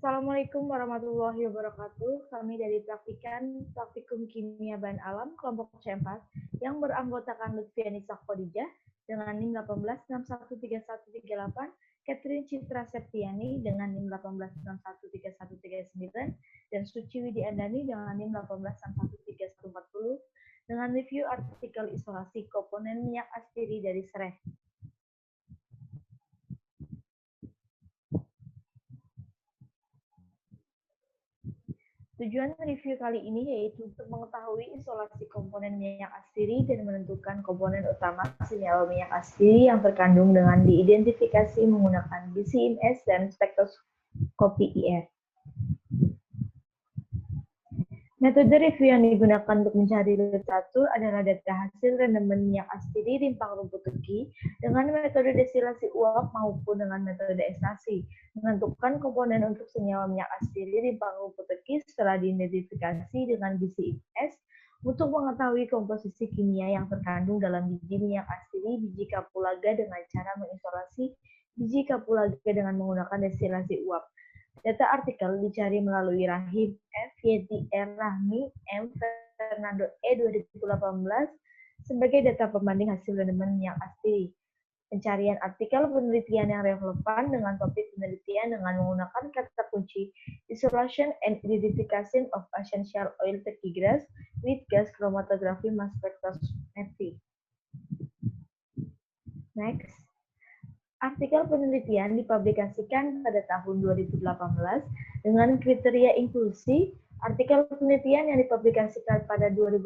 Assalamualaikum warahmatullahi wabarakatuh. Kami dari Praktikum Kimia Bahan Alam kelompok C4 yang beranggotakan Lutfianisa Khadijah dengan NIM 18613138, Catherine Citra Septiani dengan NIM 18613139, dan Suci Widiandani dengan NIM 18613140 dengan review artikel isolasi komponen minyak astiri dari serai. Tujuan review kali ini yaitu untuk mengetahui isolasi komponen minyak astiri dan menentukan komponen utama senyawa minyak astiri yang terkandung dengan diidentifikasi menggunakan BCMS dan spektroskopi IR. Metode review yang digunakan untuk mencari literatur adalah data hasil rendemen minyak astiri rimpang rumput teki dengan metode destilasi uap maupun dengan metode ekstraksi. Menentukan komponen untuk senyawa minyak astiri rimpang rumput teki setelah diidentifikasi dengan BCMS untuk mengetahui komposisi kimia yang terkandung dalam biji minyak astiri biji kapulaga dengan cara mengisolasi biji kapulaga dengan menggunakan destilasi uap. Data artikel dicari melalui Rahim F. Yeti R. Rahmi M. Fernando E. 2018 sebagai data pembanding hasil rendemen minyak astiri. Pencarian artikel penelitian yang relevan dengan topik penelitian dengan menggunakan kata kunci Isolation and Identification of Essential Oil Tachygraph with Gas Chromatography Mass Spectrometry. Next. Artikel penelitian dipublikasikan pada tahun 2018 dengan kriteria inklusi. Artikel penelitian yang dipublikasikan pada 2018,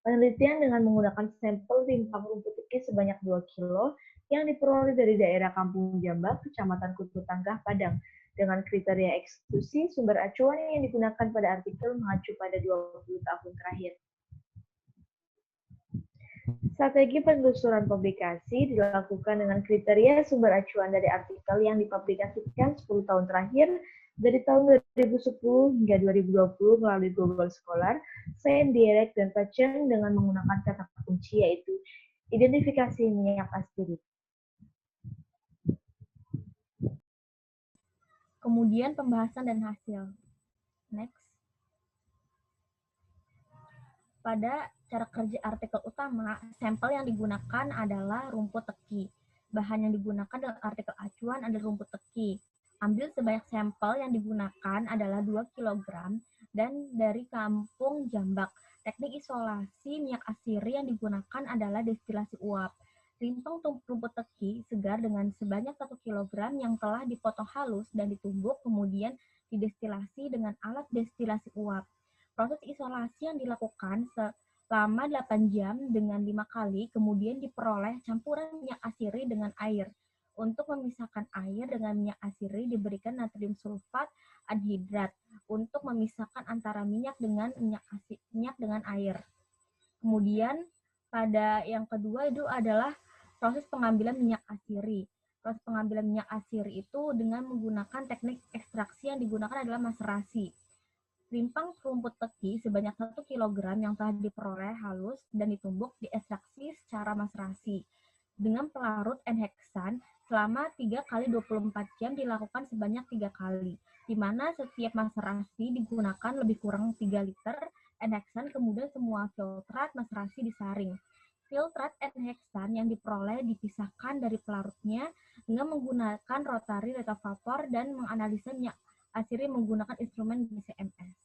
penelitian dengan menggunakan sampel rimpang rumput teki sebanyak 2 kilo yang diperoleh dari daerah Kampung Jambak, Kecamatan Kutu Tangkah, Padang. Dengan kriteria eksklusi, sumber acuan yang digunakan pada artikel mengacu pada 20 tahun terakhir. Strategi penelusuran publikasi dilakukan dengan kriteria sumber acuan dari artikel yang dipublikasikan 10 tahun terakhir dari tahun 2010 hingga 2020 melalui Google Scholar, Science Direct, dan Pacem dengan menggunakan kata kunci yaitu identifikasi minyak astiri. Kemudian pembahasan dan hasil. Next. Pada cara kerja artikel utama, sampel yang digunakan adalah rumput teki. Bahan yang digunakan dalam artikel acuan adalah rumput teki. Ambil sebanyak sampel yang digunakan adalah 2 kg dan dari Kampung Jambak. Teknik isolasi minyak astiri yang digunakan adalah destilasi uap. Rimpang rumput teki segar dengan sebanyak 1 kg yang telah dipotong halus dan ditumbuk, kemudian didestilasi dengan alat destilasi uap. Proses isolasi yang dilakukan selama 8 jam dengan 5 kali, kemudian diperoleh campuran minyak astiri dengan air. Untuk memisahkan air dengan minyak astiri diberikan natrium sulfat anhidrat untuk memisahkan antara minyak dengan air. Kemudian pada yang kedua itu adalah proses pengambilan minyak astiri. Proses pengambilan minyak astiri itu dengan menggunakan teknik ekstraksi yang digunakan adalah maserasi. Rimpang rumput teki sebanyak 1 kg yang telah diperoleh halus dan ditumbuk diekstraksi secara maserasi. Dengan pelarut N-heksan selama 3 kali 24 jam dilakukan sebanyak 3 kali, di mana setiap maserasi digunakan lebih kurang 3 liter N-heksan, kemudian semua filtrat maserasi disaring. Filtrat N-heksan yang diperoleh dipisahkan dari pelarutnya dengan menggunakan rotary retrovapor dan menganalisa minyak astiri menggunakan instrumen BCMS.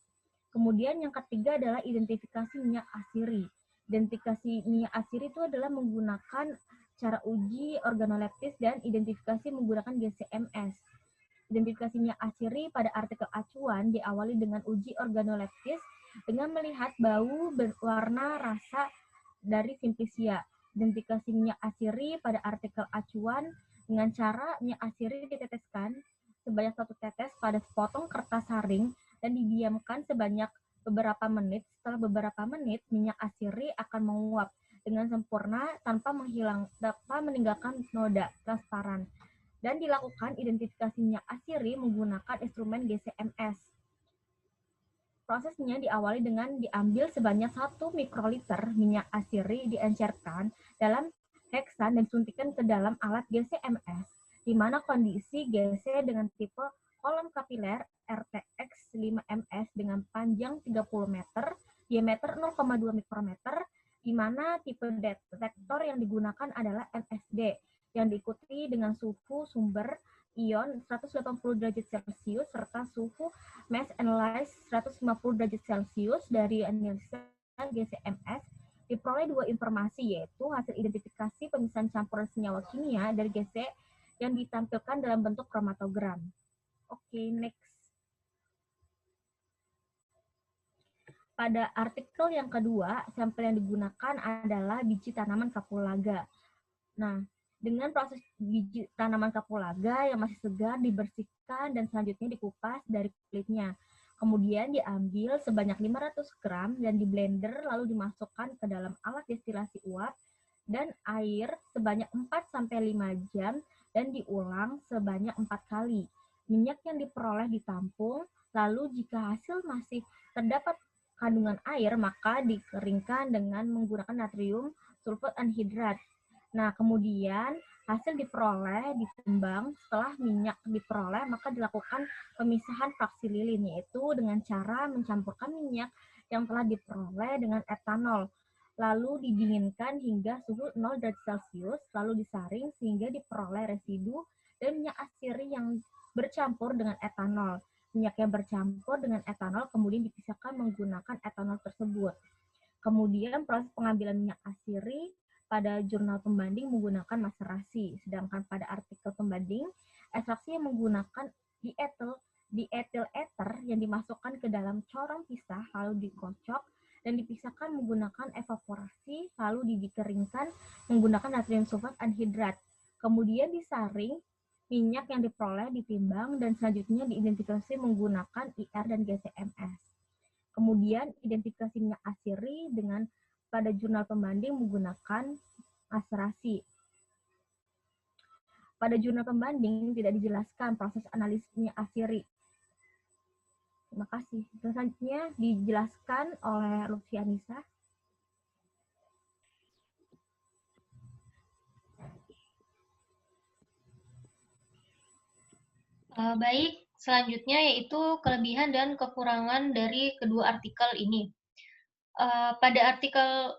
Kemudian yang ketiga adalah identifikasi minyak astiri. Identifikasi minyak astiri itu adalah menggunakan cara uji organoleptis dan identifikasi menggunakan GCMS. Identifikasi minyak astiri pada artikel acuan diawali dengan uji organoleptis dengan melihat bau, warna, rasa dari simplisia. Identifikasi minyak astiri pada artikel acuan dengan cara minyak astiri diteteskan sebanyak 1 tetes pada sepotong kertas saring dan didiamkan sebanyak beberapa menit. Setelah beberapa menit, minyak astiri akan menguap dengan sempurna tanpa meninggalkan noda transparan. Dan dilakukan identifikasi minyak astiri menggunakan instrumen GCMS. Prosesnya diawali dengan diambil sebanyak 1 mikroliter minyak astiri diencerkan dalam heksan dan suntikan ke dalam alat GCMS, di mana kondisi GC dengan tipe kolom kapiler RTX 5MS dengan panjang 30 meter, diameter 0,2 mikrometer, di mana tipe detektor yang digunakan adalah MSD, yang diikuti dengan suhu sumber ion 180 derajat Celcius serta suhu mass analyze 150 derajat Celcius. Dari analisa GCMS diperoleh dua informasi, yaitu hasil identifikasi pemisahan campuran senyawa kimia dari GC yang ditampilkan dalam bentuk kromatogram. Oke, next. Pada artikel yang kedua, sampel yang digunakan adalah biji tanaman kapulaga. Nah, dengan proses biji tanaman kapulaga yang masih segar dibersihkan dan selanjutnya dikupas dari kulitnya. Kemudian diambil sebanyak 500 gram dan diblender lalu dimasukkan ke dalam alat destilasi uap dan air sebanyak 4-5 jam dan diulang sebanyak 4 kali. Minyak yang diperoleh ditampung, lalu jika hasil masih terdapat kandungan air, maka dikeringkan dengan menggunakan natrium sulfat anhidrat. Nah, kemudian hasil diperoleh ditimbang. Setelah minyak diperoleh, maka dilakukan pemisahan fraksi lilin, yaitu dengan cara mencampurkan minyak yang telah diperoleh dengan etanol, lalu didinginkan hingga suhu 0 derajat Celcius, lalu disaring sehingga diperoleh residu dan minyak asiri yang bercampur dengan etanol. Minyak yang bercampur dengan etanol kemudian dipisahkan menggunakan etanol tersebut. Kemudian proses pengambilan minyak asiri pada jurnal pembanding menggunakan maserasi, sedangkan pada artikel pembanding, ekstraksi yang menggunakan dietil ether yang dimasukkan ke dalam corong pisah lalu dikocok dan dipisahkan menggunakan evaporasi lalu dikeringkan menggunakan natrium sulfat anhidrat. Kemudian disaring, minyak yang diperoleh ditimbang dan selanjutnya diidentifikasi menggunakan IR dan GCMS. Kemudian identifikasi minyak asiri dengan pada jurnal pembanding menggunakan maserasi. Pada jurnal pembanding tidak dijelaskan proses analisis minyak asiri. Terima kasih. Selanjutnya dijelaskan oleh Lutfi Anissa. Baik, selanjutnya yaitu kelebihan dan kekurangan dari kedua artikel ini. Pada artikel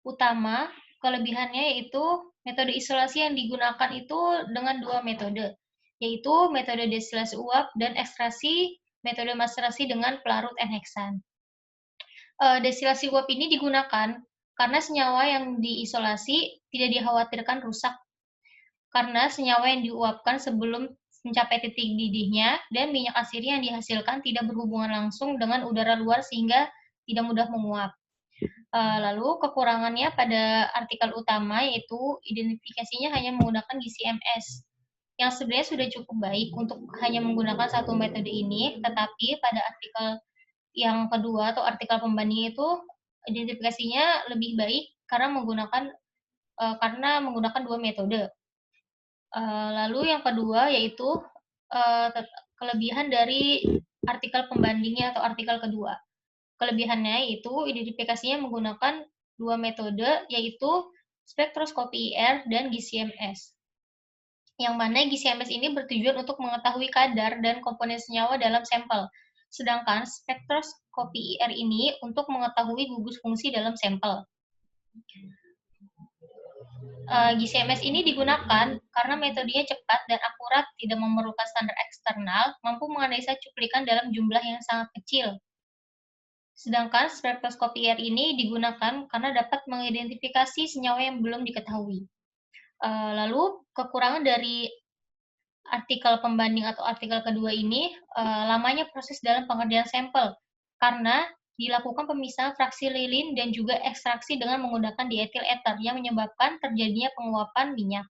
utama, kelebihannya yaitu metode isolasi yang digunakan itu dengan dua metode, yaitu metode destilasi uap dan ekstraksi metode maserasi dengan pelarut N-heksan. Destilasi uap ini digunakan karena senyawa yang diisolasi tidak dikhawatirkan rusak, karena senyawa yang diuapkan sebelum mencapai titik didihnya dan minyak asiri yang dihasilkan tidak berhubungan langsung dengan udara luar sehingga tidak mudah menguap. Lalu kekurangannya pada artikel utama yaitu identifikasinya hanya menggunakan GCMS, yang sebenarnya sudah cukup baik untuk hanya menggunakan satu metode ini, tetapi pada artikel yang kedua atau artikel pembanding itu identifikasinya lebih baik karena menggunakan dua metode. Lalu yang kedua yaitu kelebihan dari artikel pembandingnya atau artikel kedua. Kelebihannya yaitu identifikasinya menggunakan dua metode, yaitu spektroskopi IR dan GCMS. Yang mana GCMS ini bertujuan untuk mengetahui kadar dan komponen senyawa dalam sampel, sedangkan spektroskopi IR ini untuk mengetahui gugus fungsi dalam sampel. GCMS ini digunakan karena metodenya cepat dan akurat, tidak memerlukan standar eksternal, mampu menganalisa cuplikan dalam jumlah yang sangat kecil. Sedangkan spektroskopi IR ini digunakan karena dapat mengidentifikasi senyawa yang belum diketahui. Lalu kekurangan dari artikel pembanding atau artikel kedua ini, lamanya proses dalam pengerjaan sampel, karena dilakukan pemisahan fraksi lilin dan juga ekstraksi dengan menggunakan dietil ether yang menyebabkan terjadinya penguapan minyak.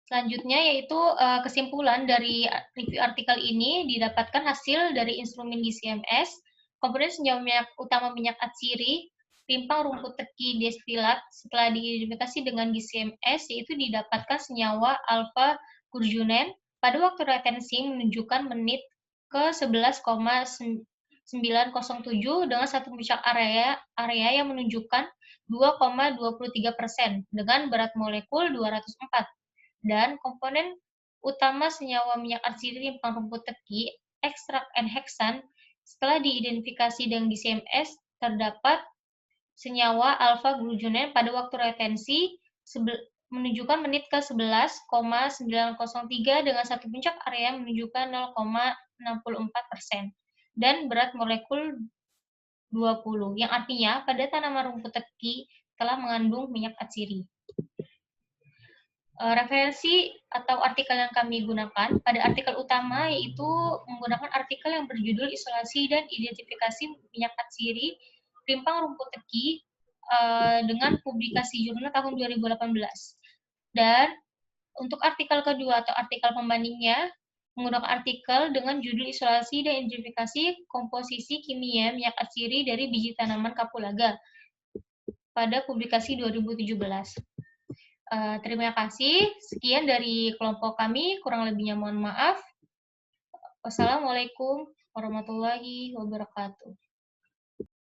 Selanjutnya yaitu kesimpulan dari review artikel ini didapatkan hasil dari instrumen GCMS, komponen senyawa minyak utama minyak atsiri, timpang rumput teki destilat setelah diidentifikasi dengan GCMS yaitu didapatkan senyawa alpha gurjunen pada waktu retensi menunjukkan menit ke 11,907 dengan satu puncak area yang menunjukkan 2,23% dengan berat molekul 204 dan komponen utama senyawa minyak atsiri rimpang rumput teki, ekstrak N-heksan, setelah diidentifikasi dengan DCMS, terdapat senyawa alfa-gluconen pada waktu retensi menunjukkan menit ke 11,903 dengan satu puncak area menunjukkan 0,64% dan berat molekul 20, yang artinya pada tanaman rumput teki telah mengandung minyak atsiri. Referensi atau artikel yang kami gunakan pada artikel utama yaitu menggunakan artikel yang berjudul Isolasi dan Identifikasi Minyak Atsiri Rimpang Rumput Teki dengan publikasi jurnal tahun 2018. Dan untuk artikel kedua atau artikel pembandingnya menggunakan artikel dengan judul Isolasi dan Identifikasi Komposisi Kimia Minyak Atsiri dari Biji Tanaman Kapulaga pada publikasi 2017. Terima kasih. Sekian dari kelompok kami. Kurang lebihnya mohon maaf. Wassalamualaikum warahmatullahi wabarakatuh.